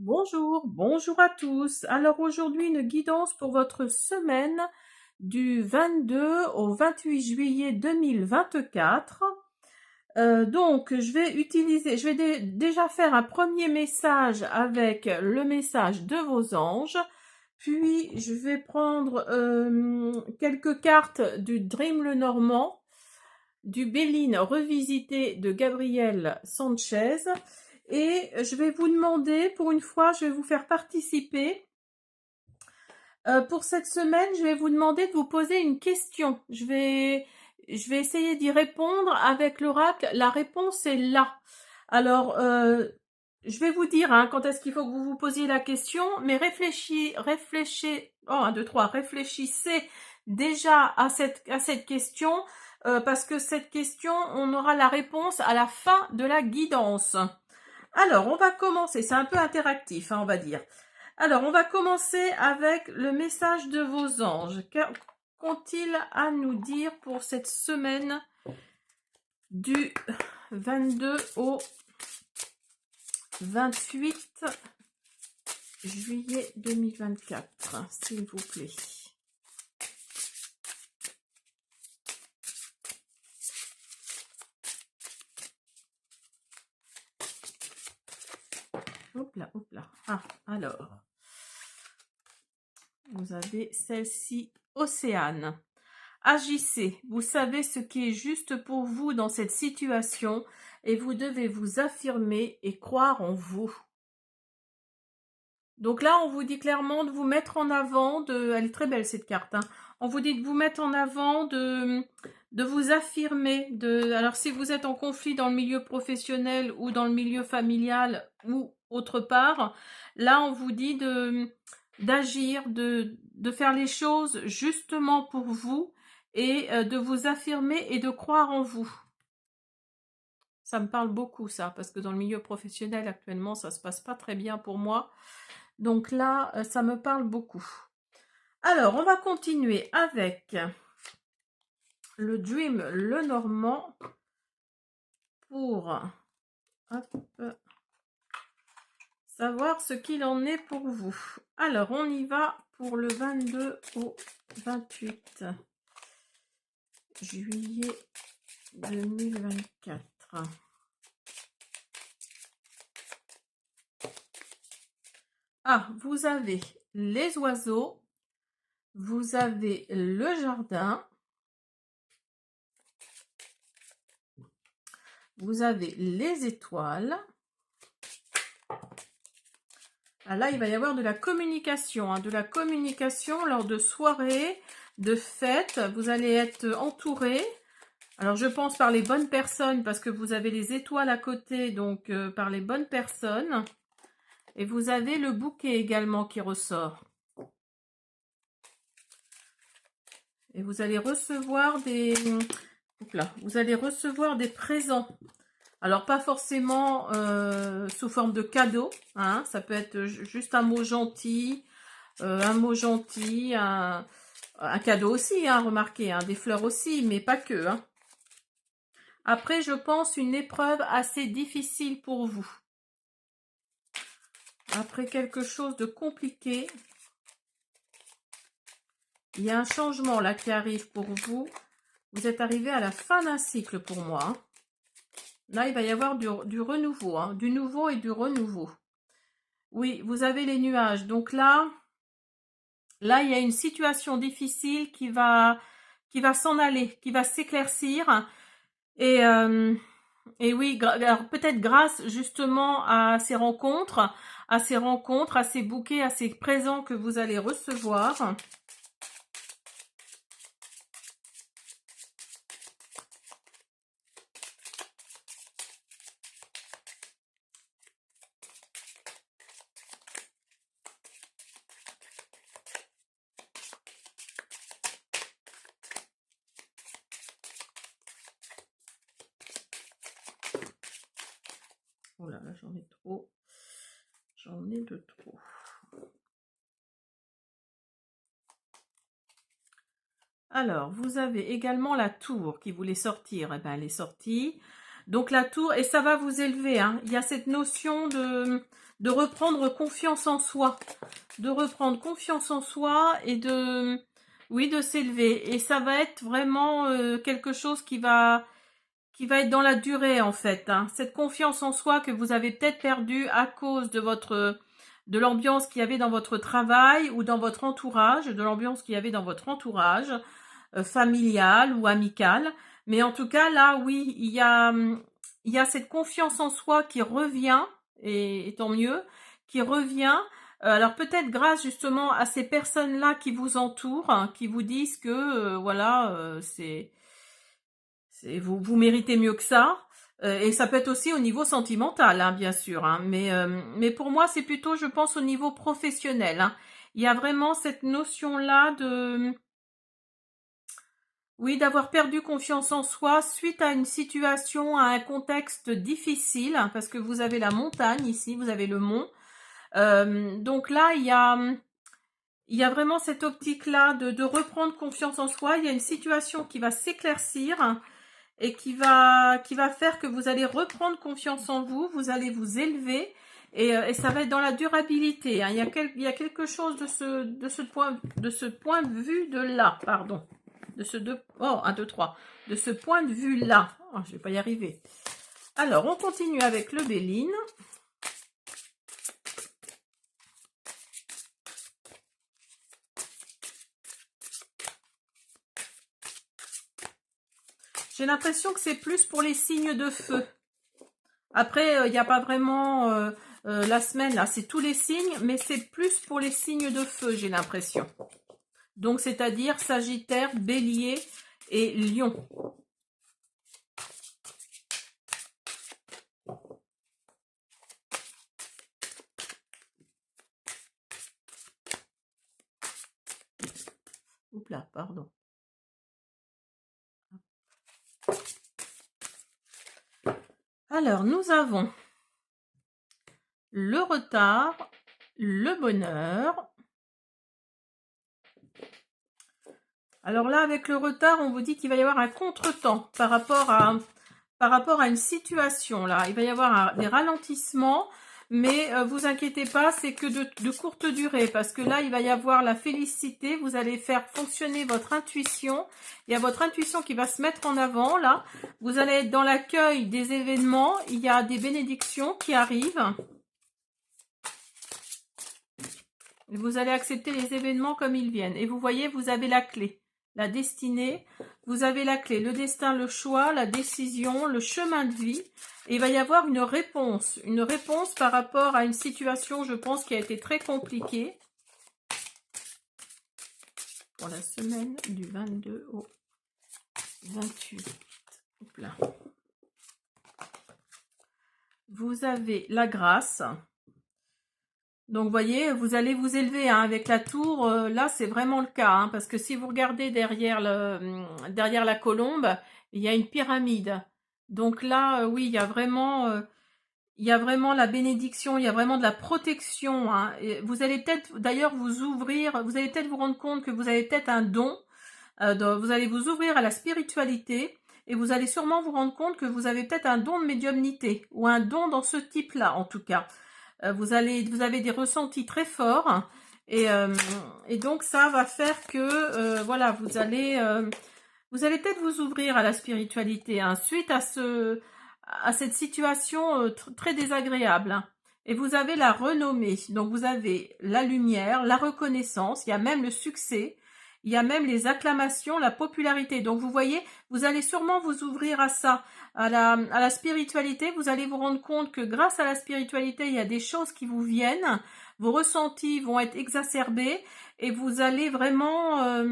Bonjour, bonjour à tous. Alors aujourd'hui, une guidance pour votre semaine du 22 au 28 juillet 2024. Donc, je vais déjà faire un premier message avec le message de vos anges. Puis, je vais prendre quelques cartes du Dream Lenormand, du Béline revisité de Gabriel Sanchez. Et je vais vous demander, pour une fois, je vais vous faire participer. Pour cette semaine, je vais vous demander de vous poser une question. Je vais essayer d'y répondre avec l'oracle. La réponse est là. Alors, je vais vous dire quand est-ce qu'il faut que vous vous posiez la question, mais réfléchissez, oh, 1, 2, 3, réfléchissez déjà à cette question, parce que cette question, on aura la réponse à la fin de la guidance. Alors, on va commencer, c'est un peu interactif, on va dire. Alors, on va commencer avec le message de vos anges. Qu'ont-ils à nous dire pour cette semaine du 22 au 28 juillet 2024, s'il vous plaît. Hop là, hop là. Ah, alors. Vous avez celle-ci, Océane. Agissez, vous savez ce qui est juste pour vous dans cette situation et vous devez vous affirmer et croire en vous. Donc là, on vous dit clairement de vous mettre en avant, elle est très belle cette carte, on vous dit de vous mettre en avant, de vous affirmer. Alors si vous êtes en conflit dans le milieu professionnel ou dans le milieu familial ou autre part, là on vous dit d'agir, de faire les choses justement pour vous et de vous affirmer et de croire en vous. Ça me parle beaucoup ça, parce que dans le milieu professionnel actuellement, ça se passe pas très bien pour moi. Donc là, ça me parle beaucoup. Alors, on va continuer avec le Dream Lenormand pour savoir ce qu'il en est pour vous. Alors, on y va pour le 22 au 28 juillet 2024. Ah, vous avez les oiseaux, vous avez le jardin, vous avez les étoiles. Ah, là, il va y avoir de la communication, lors de soirées, de fêtes. Vous allez être entouré. Alors, je pense par les bonnes personnes, parce que vous avez les étoiles à côté, donc par les bonnes personnes. Et vous avez le bouquet également qui ressort. Et vous allez recevoir des présents. Alors, pas forcément sous forme de cadeau, ça peut être juste un mot gentil, un cadeau aussi, remarquez, des fleurs aussi, mais pas que. Après, je pense une épreuve assez difficile pour vous. Après quelque chose de compliqué, il y a un changement là qui arrive pour vous. Vous êtes arrivé à la fin d'un cycle pour moi. Là, il va y avoir du renouveau, du nouveau et du renouveau. Oui, vous avez les nuages. Donc là, il y a une situation difficile qui va s'en aller, qui va s'éclaircir. Et oui, alors peut-être grâce justement à ces rencontres, à ces bouquets, à ces présents que vous allez recevoir. Oh là là, j'en ai trop. J'en ai de trop. Alors, vous avez également la tour qui voulait sortir. Eh bien, elle est sortie. Donc la tour, et ça va vous élever, hein. Il y a cette notion de reprendre confiance en soi. De reprendre confiance en soi et oui, de s'élever. Et ça va être vraiment quelque chose qui va être dans la durée, en fait, hein. Cette confiance en soi que vous avez peut-être perdue à cause de l'ambiance qu'il y avait dans votre travail ou dans votre entourage, de l'ambiance qu'il y avait dans votre entourage familial ou amical. Mais en tout cas, là, oui, il y a cette confiance en soi qui revient, et tant mieux, qui revient. Alors peut-être grâce justement à ces personnes-là qui vous entourent, hein, qui vous disent que voilà, vous méritez mieux que ça. Et ça peut être aussi au niveau sentimental, hein, bien sûr. Hein, mais pour moi, c'est plutôt, je pense, au niveau professionnel. Hein. Il y a vraiment cette notion-là oui, d'avoir perdu confiance en soi suite à une situation, à un contexte difficile, hein, parce que vous avez la montagne ici, vous avez le mont. Donc là, il y a vraiment cette optique-là de reprendre confiance en soi. Il y a une situation qui va s'éclaircir et qui va faire que vous allez reprendre confiance en vous, vous allez vous élever et ça va être dans la durabilité. Hein. Il y a quelque chose de ce point de vue de là, pardon. De ce de ce point de vue là. Oh, je vais pas y arriver. Alors, on continue avec le Béline. J'ai l'impression que c'est plus pour les signes de feu. Après, il n'y a pas vraiment la semaine, là, c'est tous les signes, mais c'est plus pour les signes de feu, j'ai l'impression. Donc, c'est-à-dire Sagittaire, Bélier et Lion. Oups là, pardon. Alors, nous avons le retard, le bonheur. Alors là, avec le retard, on vous dit qu'il va y avoir un contretemps par rapport à une situation. Là, il va y avoir des ralentissements, mais vous inquiétez pas, c'est que de courte durée, parce que là, il va y avoir la félicité. Vous allez faire fonctionner votre intuition. Il y a votre intuition qui va se mettre en avant. Là, vous allez être dans l'accueil des événements. Il y a des bénédictions qui arrivent. Vous allez accepter les événements comme ils viennent. Et vous voyez, vous avez la clé. La destinée, vous avez la clé, le destin, le choix, la décision, le chemin de vie. Et il va y avoir une réponse par rapport à une situation, je pense, qui a été très compliquée. Pour la semaine du 22 au 28. Hop là. Vous avez la grâce. Donc, vous voyez, vous allez vous élever hein, avec la tour. Là, c'est vraiment le cas. Hein, parce que si vous regardez derrière la colombe, il y a une pyramide. Donc là, oui, il y a vraiment la bénédiction, il y a vraiment de la protection. Hein. Et vous allez peut-être, d'ailleurs, vous ouvrir, vous allez peut-être vous rendre compte que vous avez peut-être un don. Vous allez vous ouvrir à la spiritualité. Et vous allez sûrement vous rendre compte que vous avez peut-être un don de médiumnité. Ou un don dans ce type-là, en tout cas. Vous avez des ressentis très forts et donc ça va faire que voilà vous allez peut-être vous ouvrir à la spiritualité hein, suite à cette situation très désagréable hein. Et vous avez la renommée, donc vous avez la lumière, la reconnaissance, il y a même le succès, il y a même les acclamations, la popularité. Donc vous voyez, vous allez sûrement vous ouvrir à ça, à la spiritualité. Vous allez vous rendre compte que grâce à la spiritualité, il y a des choses qui vous viennent. Vos ressentis vont être exacerbés et vous allez vraiment...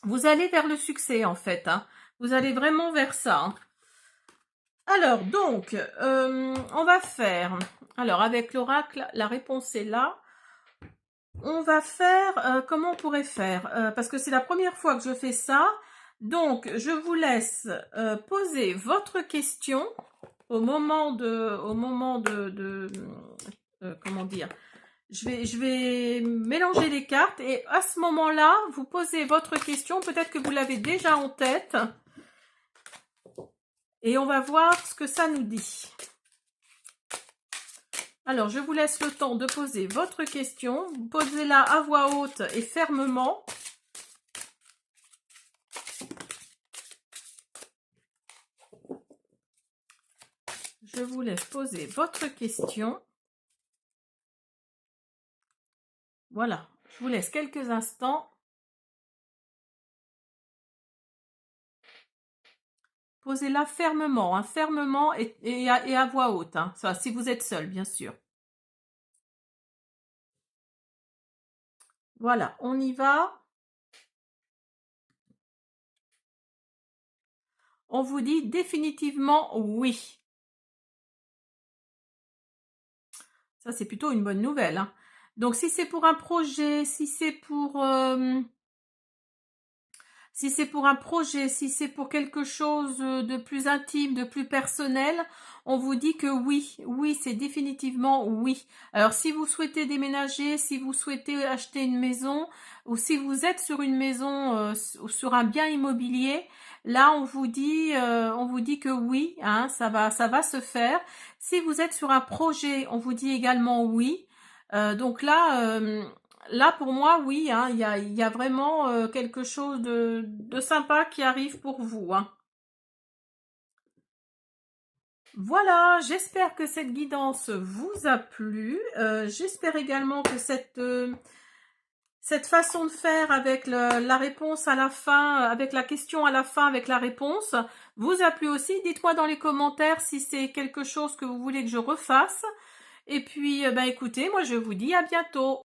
vous allez vers le succès en fait. Hein. Vous allez vraiment vers ça. Hein. Alors donc, on va faire... Alors avec l'oracle, la réponse est là. On va faire, comment on pourrait faire parce que c'est la première fois que je fais ça. Donc, je vous laisse poser votre question au moment de comment dire. Je vais mélanger les cartes et à ce moment-là, vous posez votre question. Peut-être que vous l'avez déjà en tête. et on va voir ce que ça nous dit. Alors, je vous laisse le temps de poser votre question. Posez-la à voix haute et fermement. Je vous laisse poser votre question. Voilà, je vous laisse quelques instants. Posez-la fermement, hein, fermement et à voix haute, hein, ça, si vous êtes seul, bien sûr. Voilà, on y va. On vous dit définitivement oui. Ça, c'est plutôt une bonne nouvelle, hein. Donc, si c'est pour un projet, si c'est pour un projet, si c'est pour quelque chose de plus intime, de plus personnel, on vous dit que oui, oui, c'est définitivement oui. Alors, si vous souhaitez déménager, si vous souhaitez acheter une maison, ou si vous êtes sur une maison, ou sur un bien immobilier, là, on vous dit que oui, hein, ça va se faire. Si vous êtes sur un projet, on vous dit également oui. Donc là, là, pour moi, oui, hein, il y a vraiment quelque chose de sympa qui arrive pour vous, hein. Voilà, j'espère que cette guidance vous a plu. J'espère également que cette façon de faire avec la réponse à la fin, avec la question à la fin, avec la réponse, vous a plu aussi. Dites-moi dans les commentaires si c'est quelque chose que vous voulez que je refasse. Et puis, ben écoutez, moi je vous dis à bientôt.